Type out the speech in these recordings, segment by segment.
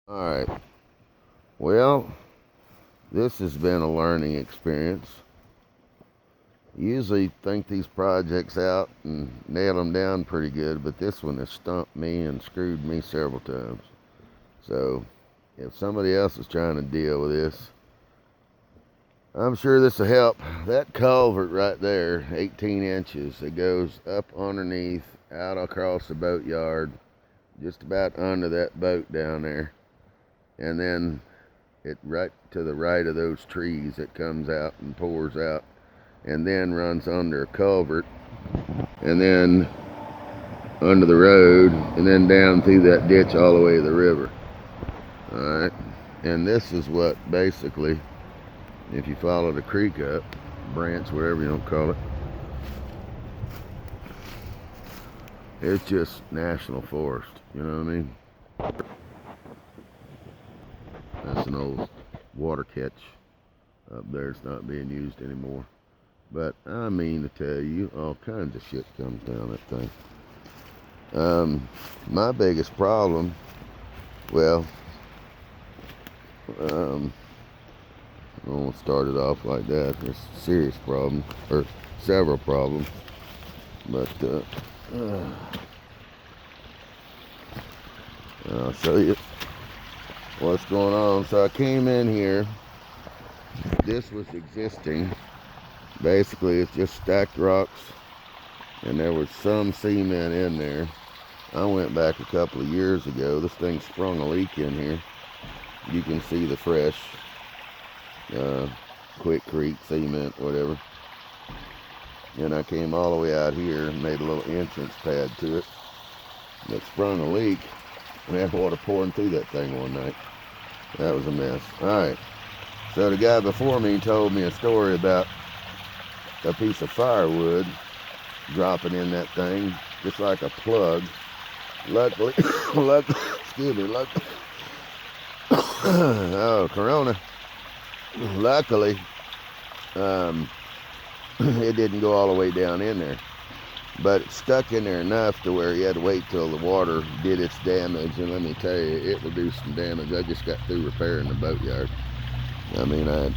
Alright, well, this has been a learning experience. Usually think these projects out and nail them down pretty good, but this one has stumped me and screwed me several times. So, if somebody else is trying to deal with this, I'm sure this will help. That culvert right there, 18 inches, it goes up underneath, out across the boatyard, just about under that boat down there. And then it right to the right of those trees, it comes out and pours out and then runs under a culvert and then under the road and then down through that ditch all the way to the river. Alright, and this is what basically, if you follow the creek up, branch, whatever you want to call it, it's just national forest, you know what I mean? That's an old water catch up there. It's not being used anymore. But I mean to tell you, all kinds of shit comes down that thing. My biggest problem, well, I won't start it off like that. There's a serious problem, or several problems. But I'll show you what's going on. So I came in here. This was existing. Basically, it's just stacked rocks, and there was some cement in there. I went back a couple of years ago. This thing sprung a leak in here. You can see the fresh Quick Creek cement, whatever. And I came all the way out here and made a little entrance pad to it. It sprung a leak, and had water pouring through that thing one night. That was a mess. Alright, so the guy before me told me a story about a piece of firewood dropping in that thing, just like a plug. Luckily, excuse me, luckily, oh, Corona. Luckily, it didn't go all the way down in there, but it stuck in there enough to where you had to wait till the water did its damage. And let me tell you, it will do some damage. I just got through repairing the boatyard. I mean, I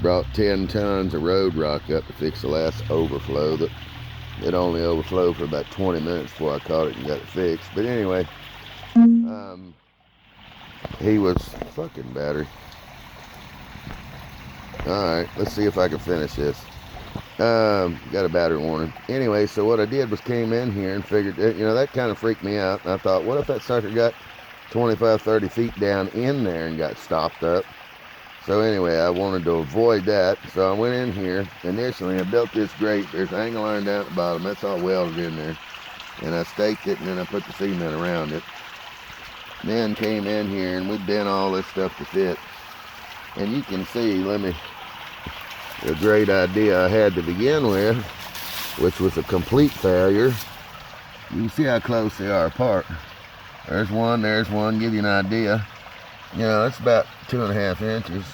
brought 10 tons of road rock up to fix the last overflow. That it only overflowed for about 20 minutes before I caught it and got it fixed. But anyway, he was fucking battery. Alright, let's see if I can finish this. Got a battery warning. Anyway, so what I did was came in here and figured, that kind of freaked me out. And I thought, what if that sucker got 25, 30 feet down in there and got stopped up? So anyway, I wanted to avoid that. So I went in here. Initially, I built this grate. There's angle iron down at the bottom. That's all welded in there. And I staked it, and then I put the cement around it. Then came in here, and we bent all this stuff to fit. And you can see, the great idea I had to begin with, which was a complete failure. You can see how close they are apart. There's one, give you an idea. It's about 2.5 inches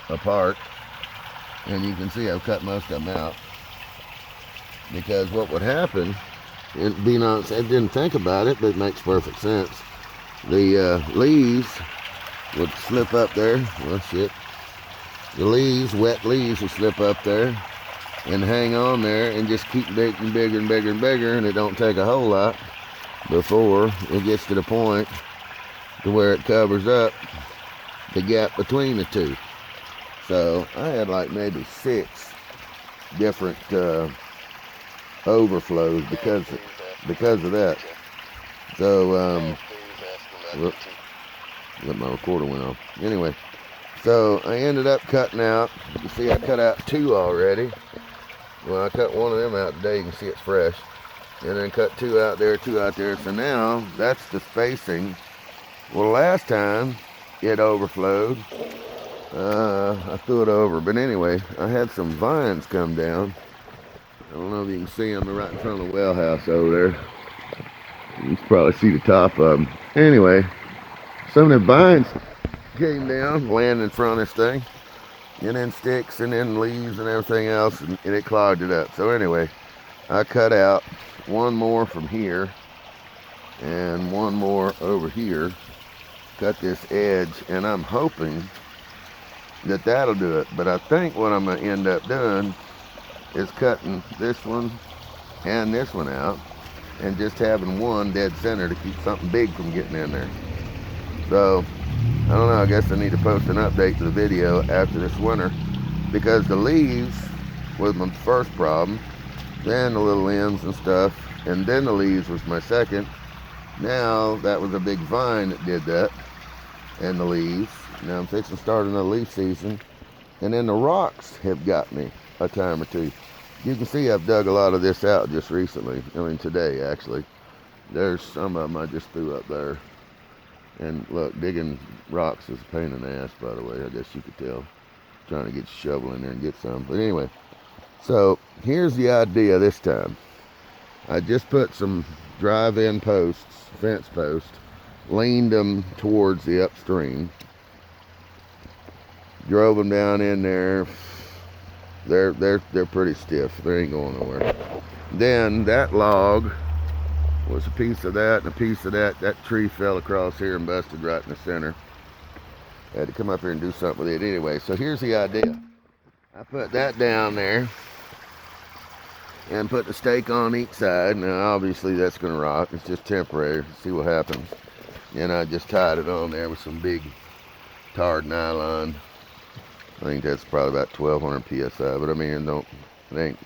apart. And you can see I've cut most of them out. Because what would happen, I didn't think about it, but it makes perfect sense. The leaves would slip up there. Well, shit. The leaves, wet leaves, will slip up there and hang on there and just keep getting bigger and bigger and bigger, and it don't take a whole lot before it gets to the point to where it covers up the gap between the two. So I had like maybe 6 different overflows because of that. So my recorder went off. Anyway, so I ended up cutting out. You can see I cut out 2 already. Well, I cut one of them out today. You can see it's fresh. And then cut 2 out there, 2 out there. So now that's the spacing. Well, last time it overflowed, I threw it over. But anyway, I had some vines come down. I don't know if you can see them. They're right in front of the well house over there. You can probably see the top of them. Anyway, some of the vines came down, landed in front of this thing, and then sticks and then leaves and everything else, and it clogged it up. So anyway, I cut out one more from here and one more over here cut this edge, and I'm hoping that that'll do it. But I think what I'm going to end up doing is cutting this one and this one out and just having one dead center to keep something big from getting in there. So I don't know, I guess I need to post an update to the video after this winter, because the leaves was my first problem, then the little limbs and stuff, and then the leaves was my second. Now that was a big vine that did that, and the leaves. Now I'm fixing to start another leaf season, and then the rocks have got me a time or two. You can see I've dug a lot of this out just recently. I mean today actually. There's some of them I just threw up there. And look, digging rocks is a pain in the ass, by the way. I guess you could tell. Trying to get your shovel in there and get some. But anyway, so here's the idea this time. I just put some drive-in posts, fence posts, leaned them towards the upstream. Drove them down in there. They're pretty stiff. They ain't going nowhere. Then that log was a piece of that and a piece of that. That tree fell across here and busted right in the center. I had to come up here and do something with it anyway. So here's the idea. I put that down there and put the stake on each side. Now obviously that's going to rot. It's just temporary. See what happens. And I just tied it on there with some big tarred nylon. I think that's probably about 1200 psi. But I mean, it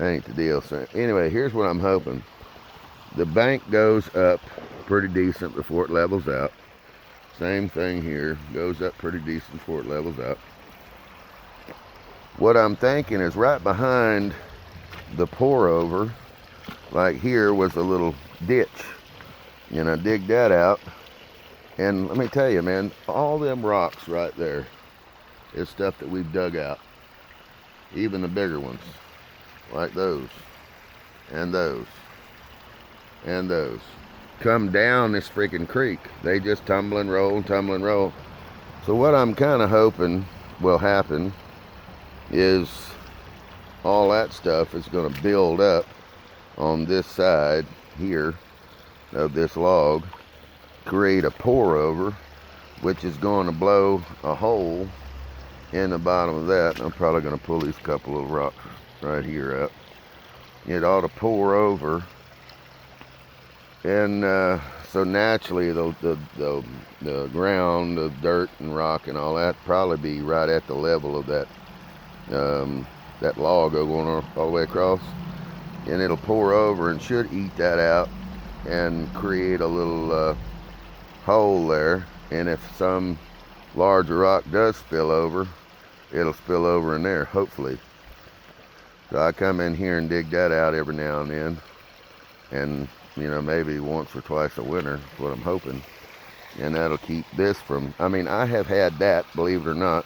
ain't the deal. So anyway, here's what I'm hoping. The bank goes up pretty decent before it levels out. Same thing here, goes up pretty decent before it levels out. What I'm thinking is right behind the pour over, like here was a little ditch. And I dig that out. And let me tell you, man, all them rocks right there is stuff that we've dug out. Even the bigger ones, like those, and those. And those come down this freaking creek. They just tumble and roll, tumble and roll. So what I'm kind of hoping will happen is all that stuff is going to build up on this side here of this log, create a pour over, which is going to blow a hole in the bottom of that. And I'm probably going to pull these couple of rocks right here up. It ought to pour over. And so naturally the ground, the dirt and rock and all that probably be right at the level of that that log going all the way across. And it'll pour over and should eat that out and create a little hole there. And if some larger rock does spill over, it'll spill over in there, hopefully. So I come in here and dig that out every now and then. And you know, maybe once or twice a winter, is what I'm hoping. And that'll keep this from, I mean, I have had that, believe it or not,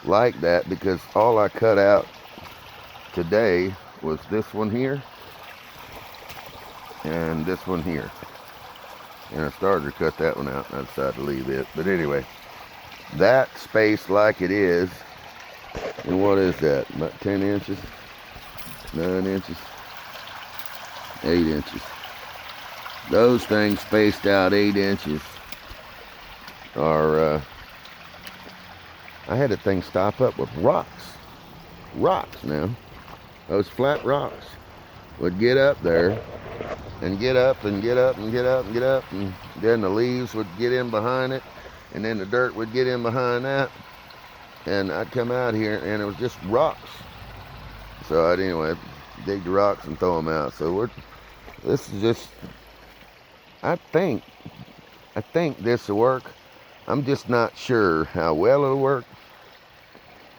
like that, because all I cut out today was this one here and this one here. And I started to cut that one out and I decided to leave it. But anyway, that spaced like it is, and what is that, about 10 inches, 9 inches, 8 inches. Those things spaced out 8 inches are, I had the thing stop up with rocks. Rocks now. Those flat rocks would get up there and get up and get up and get up and get up, and then the leaves would get in behind it, and then the dirt would get in behind that, and I'd come out here and it was just rocks. So I'd anyway dig the rocks and throw them out. So this is just, I think this will work. I'm just not sure how well it'll work,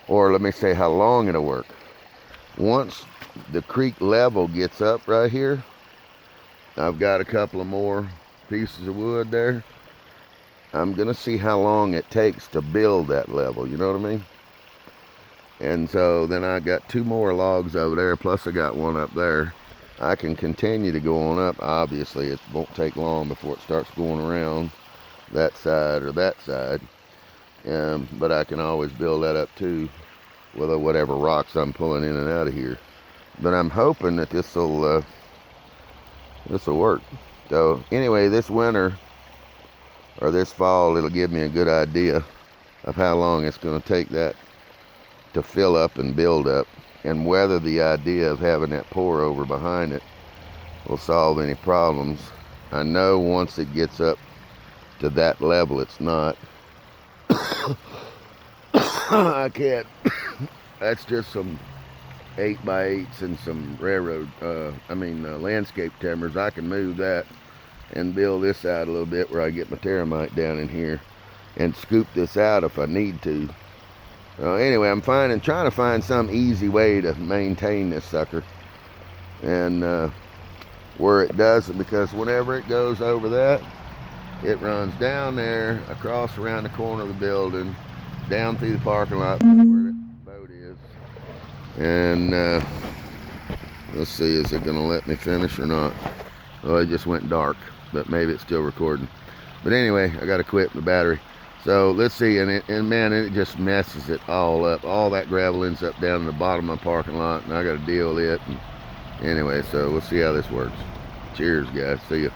or let me say how long it'll work. Once the creek level gets up right here, I've got a couple of more pieces of wood there. I'm gonna see how long it takes to build that level, you know what I mean? And so then I got 2 more logs over there, plus I got one up there. I can continue to go on up. Obviously, it won't take long before it starts going around that side or that side. But I can always build that up too with whatever rocks I'm pulling in and out of here. But I'm hoping that this will work. So anyway, this winter or this fall, it'll give me a good idea of how long it's going to take that to fill up and build up, and whether the idea of having that pour over behind it will solve any problems. I know once it gets up to that level, it's not. I can't. That's just some 8x8s and some railroad, landscape timbers. I can move that and build this out a little bit where I get my termite down in here and scoop this out if I need to. Anyway, I'm trying to find some easy way to maintain this sucker, and where it doesn't, because whenever it goes over that, it runs down there, across around the corner of the building, down through the parking lot where the boat is. And let's see, is it going to let me finish or not? Oh, it just went dark, but maybe it's still recording. But anyway, I got to quit the battery. So let's see, and man, it just messes it all up. All that gravel ends up down in the bottom of my parking lot, and I got to deal with it. And anyway, so we'll see how this works. Cheers, guys. See ya.